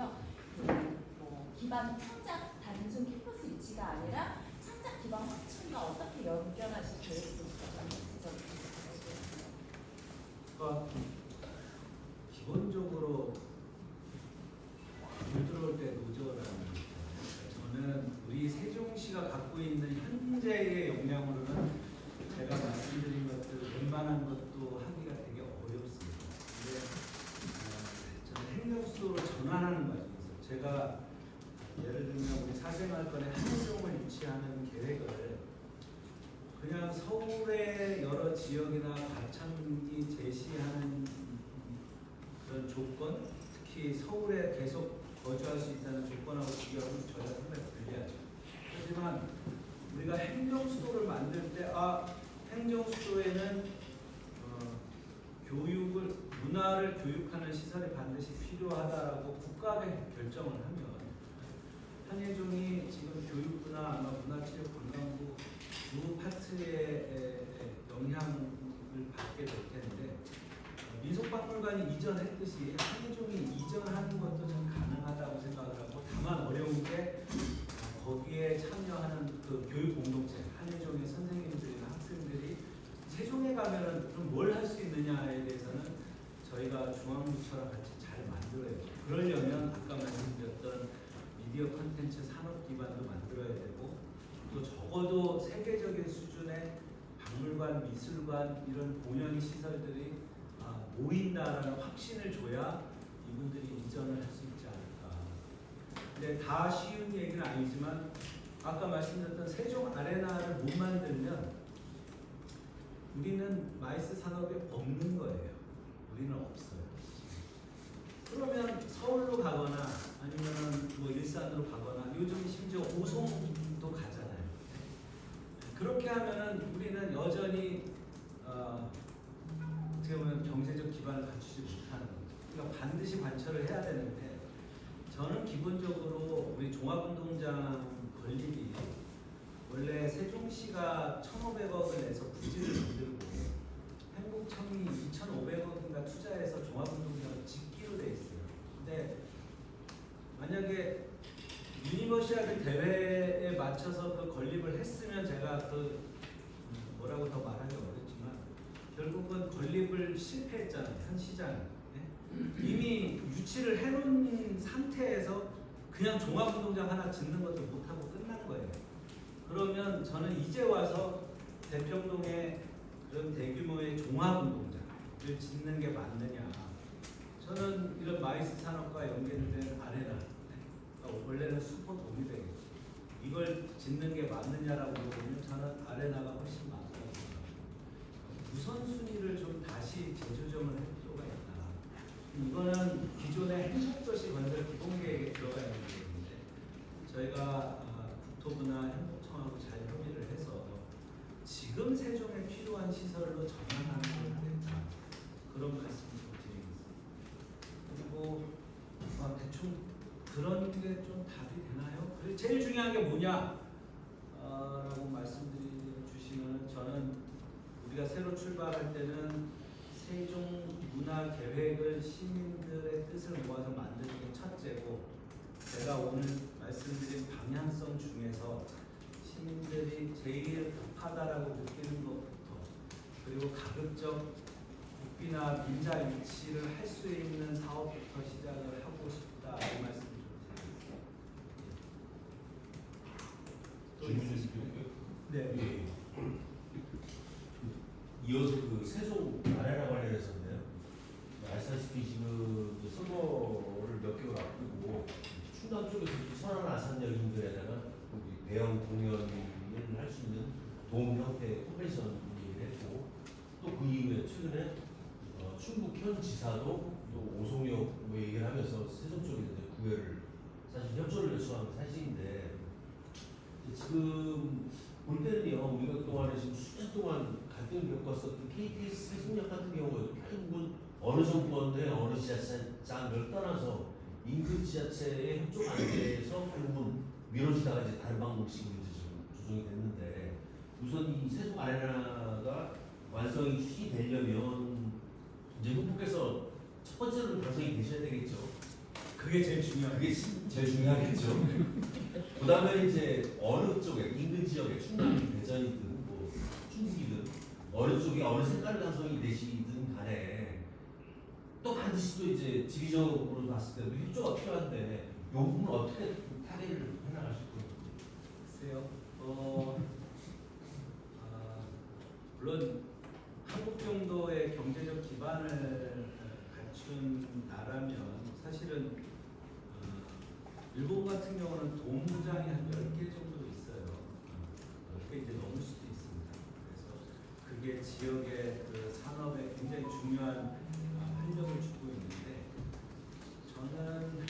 [SPEAKER 3] 뭐 기반 창작 단순 캠퍼스 위치가 아니라 창작 기반 확충과 어떻게 연결하실 계획인지 좀 구체적으로
[SPEAKER 1] 그러니까 기본적으로 물 들어올 때 노조라는 게 있잖아요. 저는 우리 세종시가 갖고 있는 현재의 역량으로는 제가 말씀드린 것들 웬만한 것도 하기가 되게 어렵습니다. 근데 저는 행정수도로 전환하는 과정에서 제가 예를 들면 우리 사생활권에 한예종을 유치하는 계획을 그냥 서울의 여러 지역이나 과천이 제시하는 그런 조건, 특히 서울에 계속 거주할 수 있다는 조건하고 비교하면 저희가 상당히 불리하죠. 하지만 우리가 행정수도를 만들 때 행정수도에는 교육을 문화를 교육하는 시설이 반드시 필요하다라고 국가가 결정을 하면 한예종이 지금 교육부나 아마 문화체육관광부 두 파트의 영향을 받게 될 텐데 민속박물관이 이전했듯이 한예종이 이전하는 것도 좀 가능하다고 생각을 하고 다만 어려운 게 거기에 참여하는 교육 공동체 한예종의 선생님들이나 학생들이 세종에 가면은 좀 뭘 할 수 있느냐에 대해서는 저희가 중앙부처랑 같이 잘 만들어야 돼요. 그러려면 아까 말씀드렸던 미디어 콘텐츠 산업 기반도 만들어야 되고 또 적어도 세계적인 수준의 박물관, 미술관 이런 공연 시설들이 모인다라는 확신을 줘야 이분들이 이전을 할 수 있지 않을까. 근데 다 쉬운 얘기는 아니지만 아까 말씀드렸던 세종 아레나를 못 만들면 우리는 마이스 산업이 없는 거예요. 우리는 없어요. 그러면 서울로 가거나 아니면 뭐 일산으로 가거나 요즘 심지어 오송도 가잖아요. 그렇게 하면은 우리는 여전히 어떻게 보면 경제적 기반을 갖추지 못하는 거죠. 그러니까 반드시 관철을 해야 되는데 저는 기본적으로 우리 종합운동장 건립이 원래 세종시가 1,500억을 내서 부지를 만들고 행복청이 2,500억인가 투자해서 종합운동장을 짓기로 돼 있어요. 근데 만약에 유니버시아드 대회에 맞춰서 건립을 했으면 제가 뭐라고 더 말하기 어렵지만 결국은 건립을 실패했잖아요. 현 시장이. 네? 이미 유치를 해놓은 상태에서 그냥 종합운동장 하나 짓는 것도 못하고 끝난 거예요. 그러면 저는 이제 와서 대평동에 그런 대규모의 종합운동장을 짓는 게 맞느냐. 저는 이런 마이스 산업과 연계된 아레나, 원래는 슈퍼돔이 되겠죠. 이걸 짓는 게 맞느냐라고 물어보면 저는 아레나가 훨씬 맞다고 생각합니다. 우선순위를 좀 다시 재조정을 할 필요가 있다. 이거는 기존의 행복도시 건설 기본계획에 들어가 있는 얘기인데 저희가 국토부나 행복청하고 잘 협의를 해서 지금 세종에 필요한 시설로 전환하는 걸 된다. 그런 말씀을 좀 드리겠습니다. 그리고 대충 그런 게 좀 답이 되나요? 그리고 제일 중요한 게 뭐냐? 라고 말씀드리시면 저는 우리가 새로 출발할 때는 세종 문화 계획을 시민들의 뜻을 모아서 만드는 게 첫째고 제가 오늘 말씀드린 방향성 중에서 시민들이 제일 급하다라고 느끼는 것부터 그리고 가급적 국비나 민자 유치를 할 수 있는 사업부터 시작을 하고 싶다 이 말씀 좀 드리겠습니다. 네.
[SPEAKER 4] 이어서 세종 아레나 관련해서인데요. 아시다시피 지금 선거를 몇 개월 앞두고 충남 쪽에서 선안 아산역 인근에다가 대형 공연을 할 수 있는 도움 형태 콘벤션 얘기를 했고 또 그 이후에 최근에 충북 현 지사도 또 오송역 얘기를 하면서 세종 쪽에 구애를 사실 협조를 요청한 게 사실인데 지금 볼 때는요, 우리가 그동안에 지금 수년 동안 갈등을 겪었었던 KTX 세종역 같은 경우에도 결국은 어느 정부인데 어느 지자체장을 떠나서 인근 지자체에 협조가 안 돼서 결국은 미뤄지다가 이제 다른 방법식으로 이제 좀 조정이 됐는데 우선 이 세종 아레나가 완성이 추진되려면 이제 후보께서 첫 번째로는 완성이 되셔야 되겠죠.
[SPEAKER 1] 그게 제일 중요한.
[SPEAKER 4] 그게 제일 중요하겠죠. 그 다음에 이제 어느 쪽에 인근 지역에 충남 대전이든 뭐 충북이든 어느 쪽에 어느 색깔 가성이 되시든 간에 또 반드시 또 이제 지리적으로 봤을 때도 협조가 필요한데 이 부분은 어떻게 타개를 해나가실 거예요?
[SPEAKER 1] 글쎄요. 물론 한국 정도의 경제적 기반을 갖춘 나라면 사실은 일본 같은 경우는 동무장이 한 10개 정도 있어요. 10개 이제 넘을 수도 있습니다. 그래서 그게 지역의 그 산업에 굉장히 중요한 활력을 주고 있는데 저는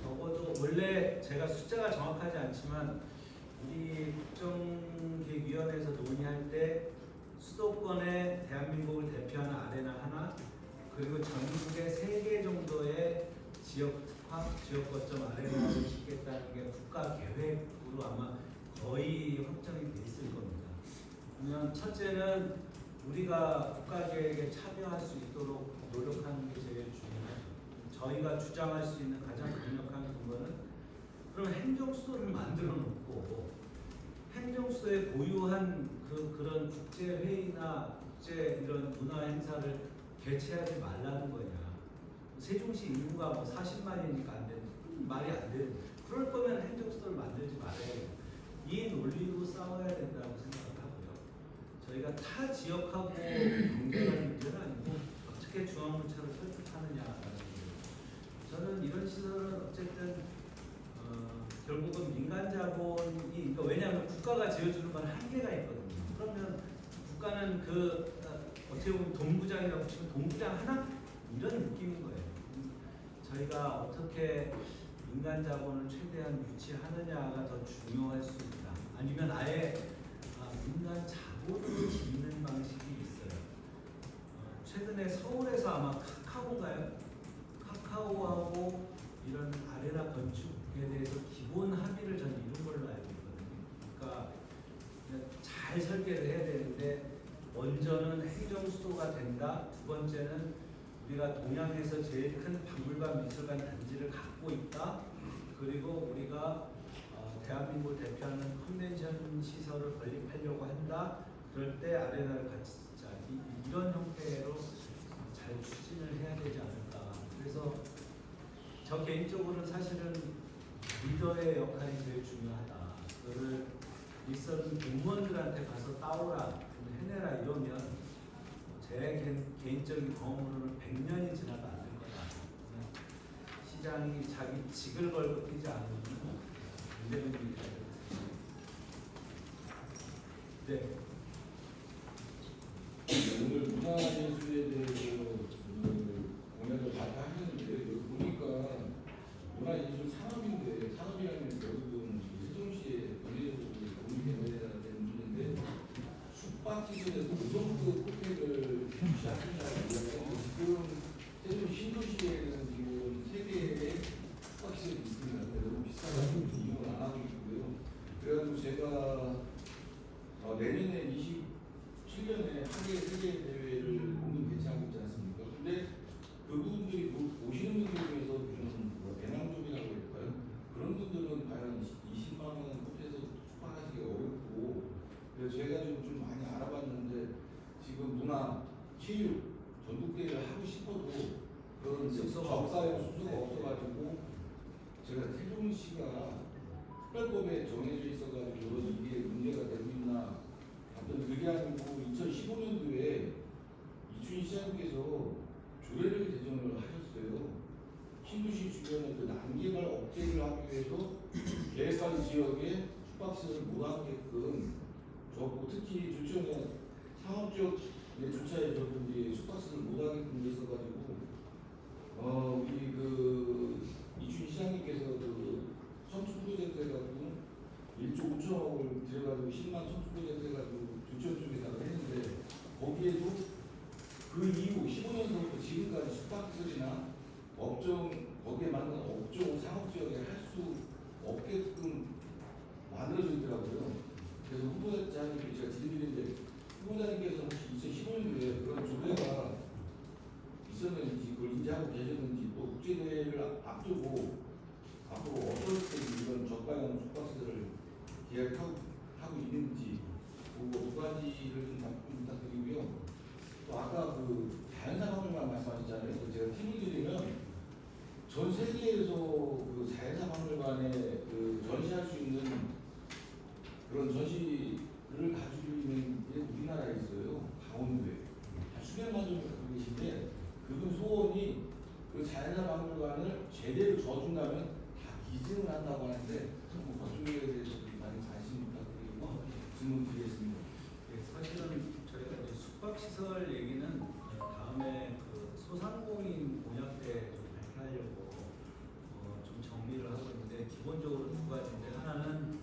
[SPEAKER 1] 적어도 원래 제가 숫자가 정확하지 않지만 우리 국정기획위원회에서 논의할 때 수도권의 대한민국을 대표하는 아레나 하나 그리고 전국에 3개 정도의 지역 특화, 지역 거점 아레나를 짓겠다는 게 국가 계획으로 아마 거의 확정이 돼 있을 겁니다. 그러면 첫째는 우리가 국가 계획에 참여할 수 있도록 노력하는 게 제일 중요하죠. 저희가 주장할 수 있는 가장 강력한 근거는 그럼 행정수도를 만들어 놓고 행정수도에 고유한 그런 국제 회의나 국제 이런 문화 행사를 개최하지 말라는 거냐. 세종시 인구가 뭐 40만이니까 안 되는 말이 안 되는. 그럴 거면 행정수도를 만들지 말아야 돼요. 이 논리로 싸워야 된다고 생각하고요. 저희가 타 지역하고 경쟁하는 문제는 아니고 어떻게 중앙부처를 설득하느냐라는 거예요. 저는 이런 시설은 어쨌든 결국은 민간 자본이 그러니까 왜냐하면 국가가 지어주는 건 한계가 있거든요. 그러면 국가는 어떻게 보면 동부장이라고 치면 동부장 하나 이런 느낌인 거예요. 저희가 어떻게 민간 자본을 최대한 유치하느냐가 더 중요할 수 있다. 아니면 아예 민간 자본을 짓는 방식이 있어요. 최근에 서울에서 아마 카카오인가요? 카카오하고 이런 아레나 건축에 대해서 기본 합의를 전 이룬 걸로 알고 있거든요. 그러니까 잘 설계를 해야 되는데 먼저는 행정수도가 된다. 두 번째는 우리가 동양에서 제일 큰 박물관 미술관 단지를 갖고 있다. 그리고 우리가 대한민국을 대표하는 컨벤션 시설을 건립하려고 한다. 그럴 때 아레나를 같이 짓자. 이런 형태로 잘 추진을 해야 되지 않을까. 그래서 저 개인적으로는 사실은 리더의 역할이 제일 중요하다. 그거를 일선 공무원들한테 가서 따오라, 해내라 이러면 제 개인적인 경험으로는 100년이 지나도 안 될 거다. 시장이 자기 직을 걸고 뛰지 않으면 안 되는 일이 될 네.
[SPEAKER 5] 오늘 문화예술에 대해서 공약을 많이 하셨는데 여기 보니까 문화예술 산업인데 산업이라는 결국은 세종시에 권리적으로 공유해야 되는 문제인데 숙박시설에서 우선급 호텔을 유치하겠다는 이야기가 지금 세종 신도시에는 지금 3개의 숙박시설이 있습니다. 너무 비싸가지고 이용을 안 하고 있고요. 그래가지고 제가 내년에 27년에 한계 세계 대회를 공동 개최하고 있지 않습니까? 근데 그분들이 오시는 분들 중에서 좀 배낭족이라고 할까요? 그런 분들은 과연 20만 원 호텔에서 숙박하기가 어렵고 그래서 제가 좀 많이 알아봤는데 지금 문화, 체육, 전국대회를 하고 싶어도 그런 적사의 숙소가 없어가지고 제가 세종시가 특별법에 정해져 있어가지고 이게 문제가 되고 있나 하여튼 그게 아니고 2015년도에 이춘희 시장님께서 조례를 제정을 하셨어요. 신도시 주변의 그 난개발 억제를 하기 위해서 계획관 지역에 숙박시설을 못 하게끔 저고 특히 조청에 상업적 주차에 저도 이제 숙박시설을 못 하게끔 있어가지고 우리 그 이춘희 시장님께서 그 선수 프로젝트 해가지고 1조 5천억을 들여가지고 국제대회를 앞두고 앞으로 어떤 이런 저가형 숙박시설을 계획하고 있는지 그 두 가지를 좀 부탁드리고요. 또 아까 그 자연사박물관 말씀하셨잖아요. 그 제가 팁을 드리면 전 세계에서 그 자연사박물관에 그 전시할 수 있는 그런 전시를 가지고 있는 게 우리나라에 있어요. 강원도에. 한 수백만 정도 갖고 계신데 그분 소원이 그 자연사박물관을 제대로 져준다면 다 기증을 한다고 하는데 그쪽에 대해서 많이 관심 부탁드리고 질문 드리겠습니다.
[SPEAKER 1] 사실은 저희가 이제 숙박시설 얘기는 다음에 그 소상공인 공약 때 좀 발표하려고 좀 정리를 하고 있는데 기본적으로 두 가지인데 하나는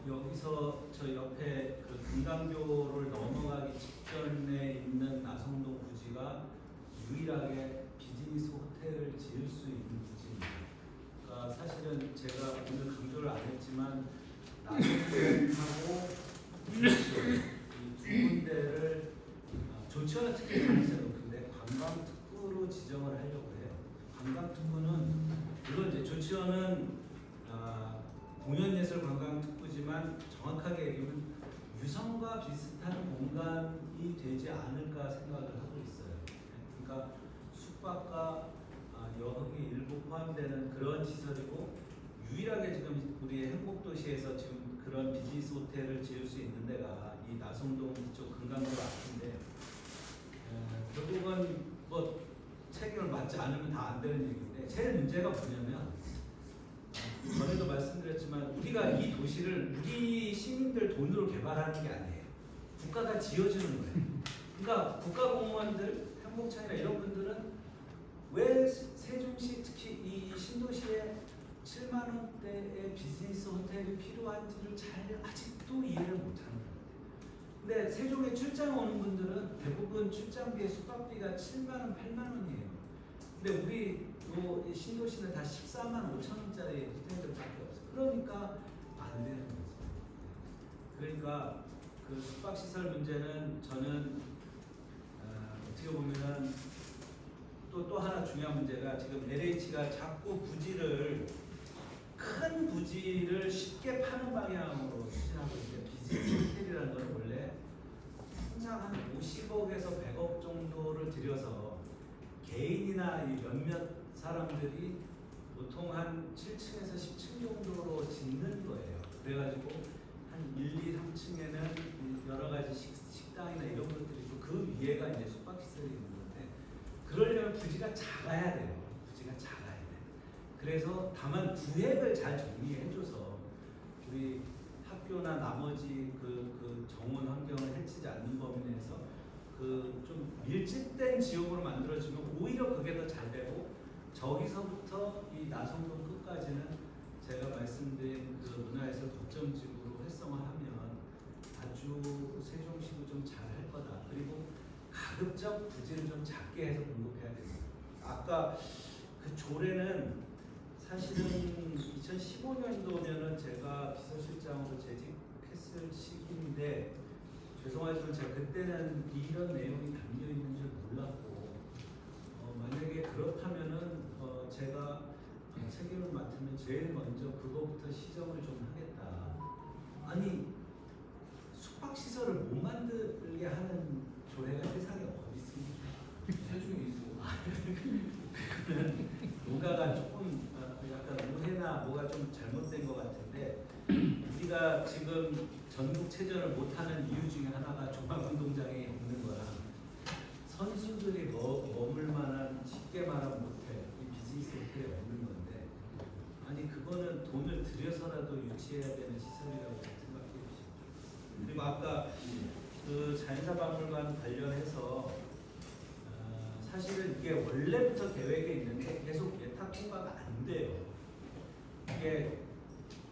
[SPEAKER 1] 여기서 저 옆에 그 금강교를 넘어가기 직전에 있는 나성동 부지가 유일하게 비즈니스 호텔을 지을 수 있는 부지입니다. 그러니까 사실은 제가 오늘 강조를 안 했지만 나성동하고 이두 군데를 조치원은 특히 가능성이 높은데 관광특구로 지정을 하려고 해요. 관광특구는 물론 이제 조치원은 공연예술관광특구지만 정확하게 얘기하면 유성과 비슷한 공간이 되지 않을까 생각을 하고 있어요. 그러니까 숙박과 여흥이 일부 포함되는 그런 시설이고 유일하게 지금 우리 행복도시에서 지금 그런 비즈니스 호텔을 지을 수 있는 데가 이 나성동 이쪽 금강구 앞인데 결국은 뭐 책임을 맡지 않으면 다 안 되는 얘기인데 제일 문제가 뭐냐면 전에도 말씀드렸지만 우리가 이 도시를 우리 시민들 돈으로 개발하는 게 아니에요. 국가가 지어주는 거예요. 그러니까 국가공무원들, 행복청이나 이런 분들은 왜 세종시 특히 이 신도시에 7만 원대의 비즈니스 호텔이 필요한지를 잘 아직도 이해를 못하는 거예요. 근데 세종에 출장 오는 분들은 대부분 출장비에 숙박비가 7만 원, 8만 원이에요. 근데 우리 요 신도시는 다 14만 5천 원짜리 호텔들밖에 없어요. 그러니까 안 되는 거죠. 그러니까 그 숙박시설 문제는 저는 어떻게 보면은 또 하나 중요한 문제가 지금 LH가 자꾸 큰 부지를 쉽게 파는 방향으로 추진하고 있는데 비즈니스 호텔이라는 건 원래 항상 한 50억에서 100억 정도를 들여서 개인이나 이 몇몇 사람들이 보통 한 7층에서 10층 정도로 짓는 거예요. 그래가지고 한 1, 2, 3층에는 여러 가지 식당이나 이런 것들이 있고 그 위에가 이제 숙박시설이 있는 건데 그러려면 부지가 작아야 돼요. 부지가 작아야 돼. 그래서 다만 구획을 잘 정리해줘서 우리 학교나 나머지 그 정원 환경을 해치지 않는 범위 내에서 그 좀 밀집된 지역으로 만들어지면 오히려 그게 더 잘 되고 저기서부터 이 나성동 끝까지는 제가 말씀드린 그 문화예술 거점지구로 활성화하면 아주 세종시도 좀 잘 할 거다. 그리고 가급적 부지를 좀 작게 해서 공급해야 됩니다. 아까 그 조례는 사실은 2015년도면은 제가 비서실장으로 재직했을 시기인데 죄송하지만 제가 그때는 이런 내용이 담겨 있는 줄 몰랐고 만약에 그렇다면은 제가 책임을 맡으면 제일 먼저 그거부터 시정을 좀 하겠다. 아니 숙박시설을 못 만들게 하는 조례가 세상에 어디 있습니까?
[SPEAKER 5] 세종에 있어.
[SPEAKER 1] 그거는 뭔가가 조금 약간 오해나 뭐가 좀 잘못된 것 같은데 우리가 지금 전국체전을 못하는 이유 중에 하나가 종합운동장이 없는 거랑 선수들이 머물 만한 쉽게 말하면 모텔, 이 비즈니스 호텔이 없는 건데 아니 그거는 돈을 들여서라도 유치해야 되는 시설이라고 생각해 주십시오. 그리고 아까 그 자연사박물관 관련해서 사실은 이게 원래부터 계획에 있는데 계속 예탁 통과가 안 돼요. 이게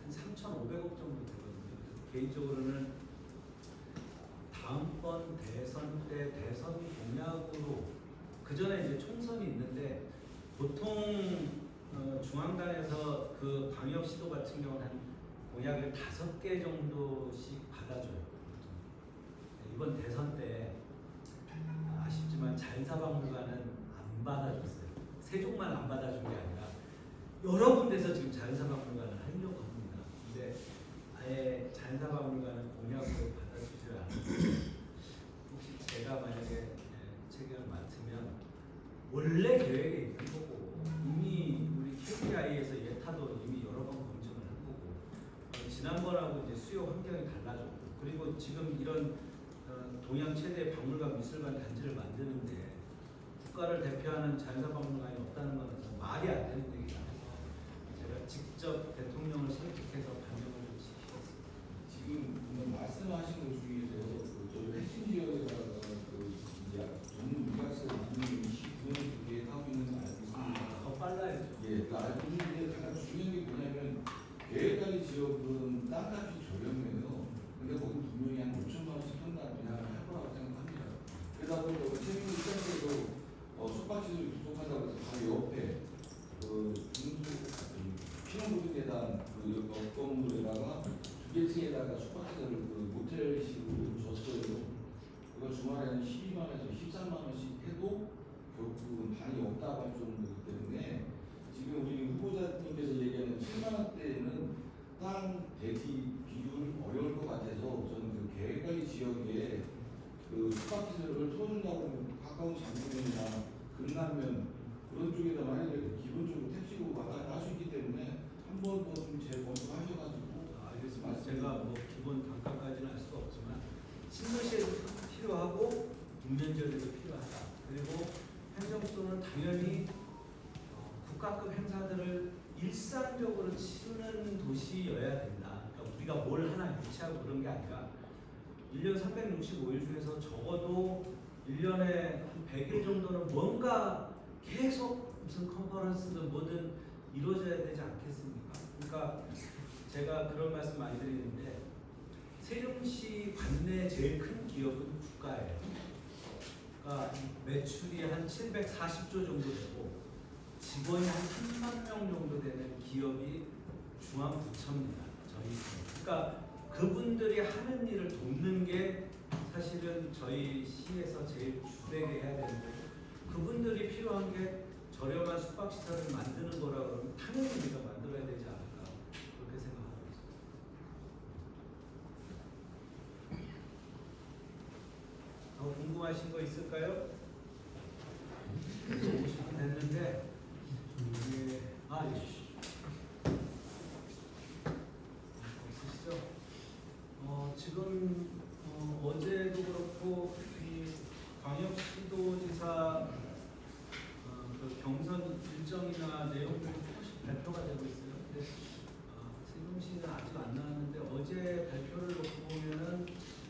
[SPEAKER 1] 한 3,500억 정도 되거든요. 개인적으로는 다음번 대선 때 대선 공약으로 그 전에 이제 총선이 있는데 보통 중앙당에서 그 광역시도 같은 경우는 한 공약을 5개 정도씩 받아줘요. 이번 대선 때 아쉽지만 자연사박물관은 안 받아줬어요. 세종만 안 받아준 게 아니라 여러 군데서 지금 자연사박물관을 하려고 합니다. 근데 아예 자연사박물관은 공약으로 받아주지 않는데 혹시 제가 만약에 책임을 맡으면 원래 계획에 있는 거고 이미 우리 KPI에서 예타도 이미 여러 번 검증을 한 거고 지난번하고 이제 수요 환경이 달라졌고 그리고 지금 이런 동양 최대 박물관 미술관 단지를 만드는데 국가를 대표하는 자연사박물관이 없다는 것은 말이 안 되는 얘기다. 제가 직접 대통령을 설득해서 반영을 좀 시켰습니다.
[SPEAKER 5] 지금 말씀하신 것 중에서 저희 핵심 지역에다가 이제 전문 유학생 만드는 29년 계획하고 있는 거 알고 있습니다.
[SPEAKER 1] 더 빨라야죠.
[SPEAKER 5] 예, 그 알고 있는데 가장 중요한 게 뭐냐면 계획관리 지역은 땅값이 저렴해요. 근데 거기 분명히 한 5천만 원씩 평당 그냥 할 거라고 생각합니다. 그러다 보니까 최근 시장에도 숙박시설이 부족하다고 해서 바로 옆에 신혼부동계단 건물에다가 두 개 층에다가 숙박시설을 모텔식으로 줬어요. 그걸 주말에 한 12만 원에서 13만 원씩 해도 결국은 반이 없다고 할 정도이기 때문에 지금 우리 후보자님께서 얘기하는 7만 원대는 땅 대지 비율 어려울 것 같아서 저는 그 계획관리 지역에 숙박시설을 터준다고 가까운 장면이나 금남면 그런 쪽에다 만약에 기본적으로 택시로 할 수 있기 때문에 한 번 더 좀 재검토하셔가지고
[SPEAKER 1] 알겠습니다. 제가 뭐 기본 단가까지는 알 수가 없지만 신도시에도 필요하고 국면지역에도 필요하다. 그리고 행정소는 당연히 국가급 행사들을 일상적으로 치르는 도시여야 된다. 그러니까 우리가 뭘 하나 유치하고 그런 게 아니라 1년 365일 중에서 적어도 1년에 한 100일 정도는 뭔가 계속 무슨 컨퍼런스든 뭐든 이루어져야 되지 않겠습니까? 그러니까 제가 그런 말씀 많이 드리는데 세종시 관내 제일 큰 기업은 국가예요. 그러니까 매출이 한 740조 정도 되고 직원이 한 3만 명 정도 되는 기업이 중앙부처입니다. 저희. 그러니까 그분들이 하는 일을 돕는 게 사실은 저희 시에서 제일 주되게 해야 되는 거고 그분들이 필요한 게 저렴한 숙박시설을 만드는 거라 그러면 당연히 우리가 만들어야 되지 않을까 그렇게 생각하고 있습니다. 더 궁금하신 거 있을까요? 50분 됐는데 없으시죠? 지금 어제도 그렇고 이 광역시도지사 그 경선 일정이나 내용들이 조금씩 발표가 되고 있어요. 근데 세종시는 아직 안 나왔는데 어제 발표를 놓고